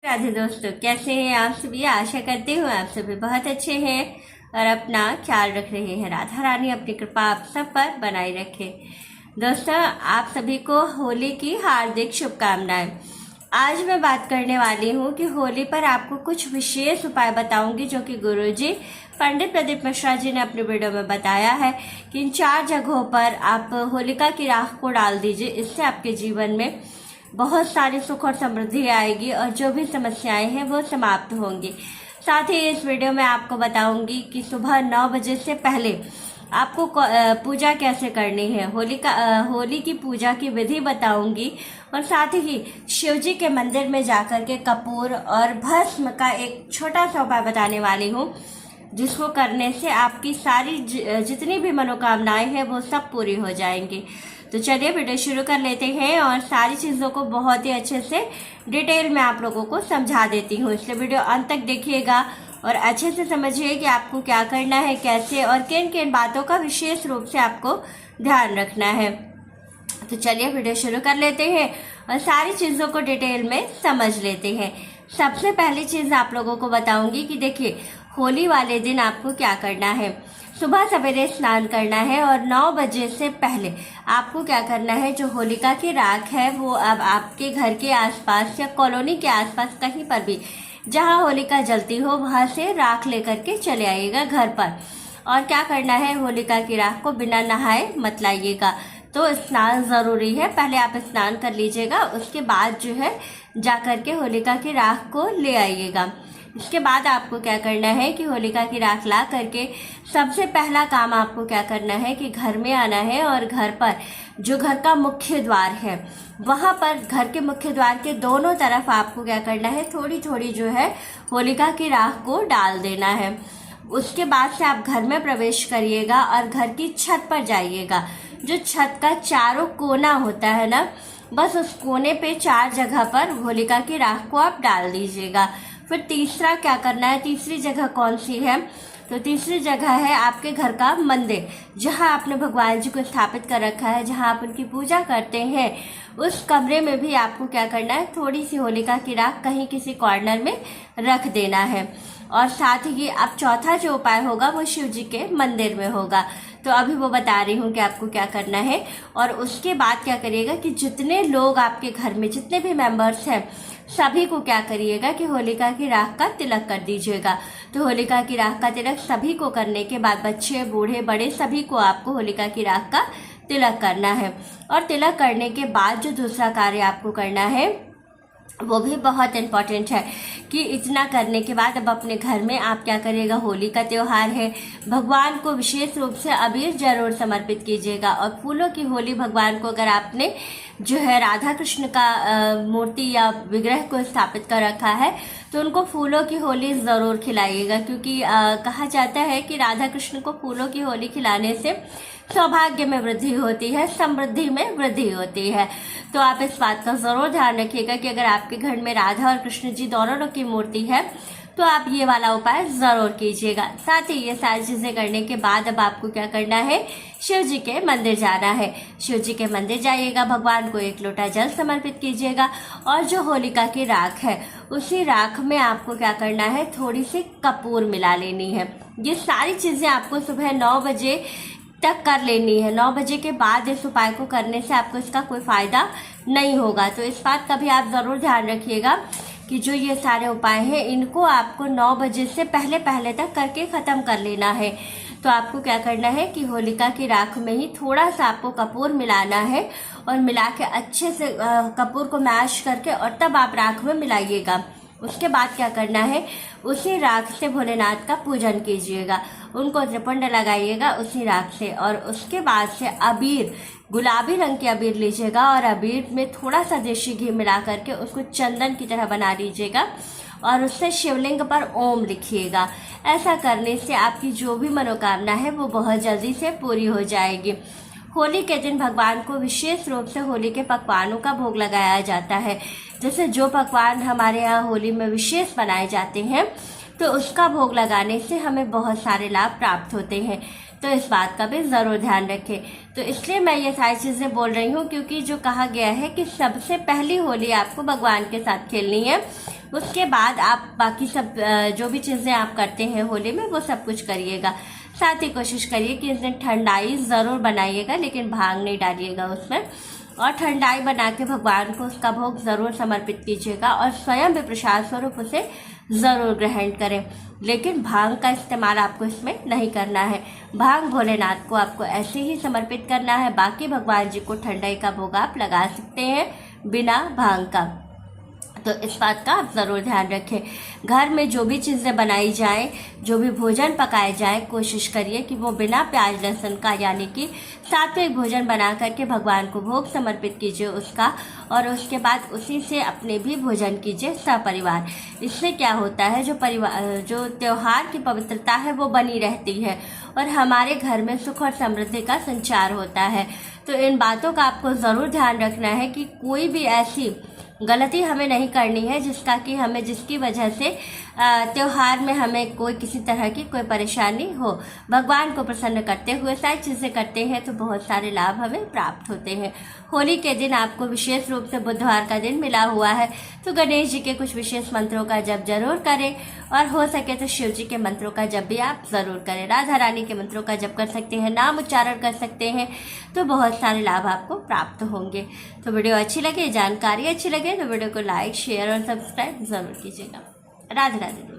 राधे दोस्तों, कैसे हैं आप सभी। आशा करती हूँ आप सभी बहुत अच्छे हैं और अपना ख्याल रख रहे हैं। राधा रानी अपनी कृपा आप सब पर बनाए रखे। दोस्तों, आप सभी को होली की हार्दिक शुभकामनाएं। आज मैं बात करने वाली हूँ कि होली पर आपको कुछ विशेष उपाय बताऊंगी जो कि गुरुजी पंडित प्रदीप मिश्रा जी ने अपने वीडियो में बताया है कि इन 4 जगहों पर आप होलिका की राख को डाल दीजिए। इससे आपके जीवन में बहुत सारी सुख और समृद्धि आएगी और जो भी समस्याएं हैं वो समाप्त होंगी। साथ ही इस वीडियो में आपको बताऊंगी कि सुबह 9 बजे से पहले आपको पूजा कैसे करनी है। होली की पूजा की विधि बताऊंगी और साथ ही शिव जी के मंदिर में जाकर के कपूर और भस्म का एक छोटा सा उपाय बताने वाली हूँ, जिसको करने से आपकी सारी जितनी भी मनोकामनाएं हैं वो सब पूरी हो जाएंगी। तो चलिए वीडियो शुरू कर लेते हैं और सारी चीज़ों को बहुत ही अच्छे से डिटेल में आप लोगों को समझा देती हूँ, इसलिए वीडियो अंत तक देखिएगा और अच्छे से समझिए कि आपको क्या करना है, कैसे और किन किन बातों का विशेष रूप से आपको ध्यान रखना है। तो चलिए वीडियो शुरू कर लेते हैं और सारी चीज़ों को डिटेल में समझ लेते हैं। सबसे पहली चीज़ आप लोगों को बताऊंगी कि देखिए, होली वाले दिन आपको क्या करना है। सुबह सवेरे स्नान करना है और 9 बजे से पहले आपको क्या करना है, जो होलिका की राख है वो अब आपके घर के आसपास या कॉलोनी के आसपास कहीं पर भी जहां होलिका जलती हो वहां से राख लेकर के चले आइएगा घर पर। और क्या करना है, होलिका की राख को बिना नहाए मत लाइएगा। तो स्नान ज़रूरी है, पहले आप स्नान कर लीजिएगा, उसके बाद जो है जाकर के होलिका की राख को ले आइएगा। इसके बाद आपको क्या करना है कि होलिका की राख ला करके सबसे पहला काम आपको क्या करना है कि घर में आना है और घर पर जो घर का मुख्य द्वार है वहां पर घर के मुख्य द्वार के दोनों तरफ आपको क्या करना है, थोड़ी थोड़ी जो है होलिका की राख को डाल देना है। उसके बाद से आप घर में प्रवेश करिएगा और घर की छत पर जाइएगा। जो छत का चारों कोना होता है ना, बस उस कोने पे 4 जगह पर होलिका की राख को आप डाल दीजिएगा। फिर तीसरा क्या करना है, तीसरी जगह कौन सी है, तो तीसरी जगह है आपके घर का मंदिर, जहां आपने भगवान जी को स्थापित कर रखा है, जहां आप उनकी पूजा करते हैं। उस कमरे में भी आपको क्या करना है, थोड़ी सी होलिका की राख कहीं किसी कॉर्नर में रख देना है। और साथ ही अब चौथा जो उपाय होगा वो शिव जी के मंदिर में होगा। तो अभी वो बता रही हूँ कि आपको क्या करना है। और उसके बाद क्या करिएगा कि जितने लोग आपके घर में जितने भी मेंबर्स हैं सभी को क्या करिएगा कि होलिका की राख का तिलक कर दीजिएगा। तो होलिका की राख का तिलक सभी को करने के बाद, बच्चे बूढ़े बड़े सभी को आपको होलिका की राख का तिलक करना है। और तिलक करने के बाद जो दूसरा कार्य आपको करना है वो भी बहुत इम्पोर्टेंट है कि इतना करने के बाद अब अपने घर में आप क्या करिएगा, होली का त्यौहार है, भगवान को विशेष रूप से अबीर जरूर समर्पित कीजिएगा। और फूलों की होली भगवान को अगर आपने जो है राधा कृष्ण का मूर्ति या विग्रह को स्थापित कर रखा है तो उनको फूलों की होली ज़रूर खिलाइएगा, क्योंकि कहा जाता है कि राधा कृष्ण को फूलों की होली खिलाने से सौभाग्य में वृद्धि होती है, समृद्धि में वृद्धि होती है। तो आप इस बात का ज़रूर ध्यान रखिएगा कि अगर आपके घर में राधा और कृष्ण जी दोनों की मूर्ति है तो आप ये वाला उपाय ज़रूर कीजिएगा। साथ ही ये सारी चीज़ें करने के बाद अब आपको क्या करना है, शिव जी के मंदिर जाना है। शिव जी के मंदिर जाइएगा, भगवान को 1 लोटा जल समर्पित कीजिएगा और जो होलिका की राख है उसी राख में आपको क्या करना है, थोड़ी सी कपूर मिला लेनी है। ये सारी चीज़ें आपको सुबह 9 बजे तक कर लेनी है। 9 बजे के बाद इस उपाय को करने से आपको इसका कोई फायदा नहीं होगा। तो इस बात का भी आप ज़रूर ध्यान रखिएगा कि जो ये सारे उपाय हैं इनको आपको 9 बजे से पहले पहले तक करके ख़त्म कर लेना है। तो आपको क्या करना है कि होलिका की राख में ही थोड़ा सा आपको कपूर मिलाना है और मिला के अच्छे से कपूर को मैश करके और तब आप राख में मिलाइएगा। उसके बाद क्या करना है, उसी राख से भोलेनाथ का पूजन कीजिएगा, उनको त्रिपुंड लगाइएगा उसी राख से। और उसके बाद से अबीर, गुलाबी रंग की अबीर लीजिएगा और अबीर में थोड़ा सा देशी घी मिला करके उसको चंदन की तरह बना लीजिएगा और उससे शिवलिंग पर ओम लिखिएगा। ऐसा करने से आपकी जो भी मनोकामना है वो बहुत जल्दी से पूरी हो जाएगी। होली के दिन भगवान को विशेष रूप से होली के पकवानों का भोग लगाया जाता है। जैसे जो पकवान हमारे यहाँ होली में विशेष बनाए जाते हैं तो उसका भोग लगाने से हमें बहुत सारे लाभ प्राप्त होते हैं। तो इस बात का भी ज़रूर ध्यान रखें। तो इसलिए मैं ये सारी चीज़ें बोल रही हूँ, क्योंकि जो कहा गया है कि सबसे पहली होली आपको भगवान के साथ खेलनी है, उसके बाद आप बाकी सब जो भी चीज़ें आप करते हैं होली में वो सब कुछ करिएगा। साथ ही कोशिश करिए कि इस दिन ठंडाई ज़रूर बनाइएगा, लेकिन भांग नहीं डालिएगा उसमें, और ठंडाई बना के भगवान को उसका भोग ज़रूर समर्पित कीजिएगा और स्वयं भी प्रसाद स्वरूप उसे ज़रूर ग्रहण करें। लेकिन भांग का इस्तेमाल आपको इसमें नहीं करना है। भांग भोलेनाथ को आपको ऐसे ही समर्पित करना है। बाकी भगवान जी को ठंडाई का भोग आप लगा सकते हैं बिना भांग का। तो इस बात का आप ज़रूर ध्यान रखें। घर में जो भी चीज़ें बनाई जाएं, जो भी भोजन पकाए जाएं, कोशिश करिए कि वो बिना प्याज लहसुन का, यानी कि सात्विक भोजन बना करके भगवान को भोग समर्पित कीजिए उसका, और उसके बाद उसी से अपने भी भोजन कीजिए सपरिवार। इससे क्या होता है, जो त्यौहार की पवित्रता है वो बनी रहती है और हमारे घर में सुख और समृद्धि का संचार होता है। तो इन बातों का आपको ज़रूर ध्यान रखना है कि कोई भी ऐसी गलती हमें नहीं करनी है जिसकी वजह से त्योहार में हमें कोई किसी तरह की कोई परेशानी हो। भगवान को प्रसन्न करते हुए सारी चीज़ें करते हैं तो बहुत सारे लाभ हमें प्राप्त होते हैं। होली के दिन आपको विशेष रूप से बुधवार का दिन मिला हुआ है, तो गणेश जी के कुछ विशेष मंत्रों का जप जरूर करें, और हो सके तो शिव जी के मंत्रों का जप भी आप जरूर करें। राधा रानी के मंत्रों का जप कर सकते हैं, नाम उच्चारण कर सकते हैं, तो बहुत सारे लाभ आपको प्राप्त होंगे। तो वीडियो अच्छी लगे, जानकारी अच्छी लगे तो वीडियो को लाइक, शेयर और सब्सक्राइब जरूर कीजिएगा। राधे राधे।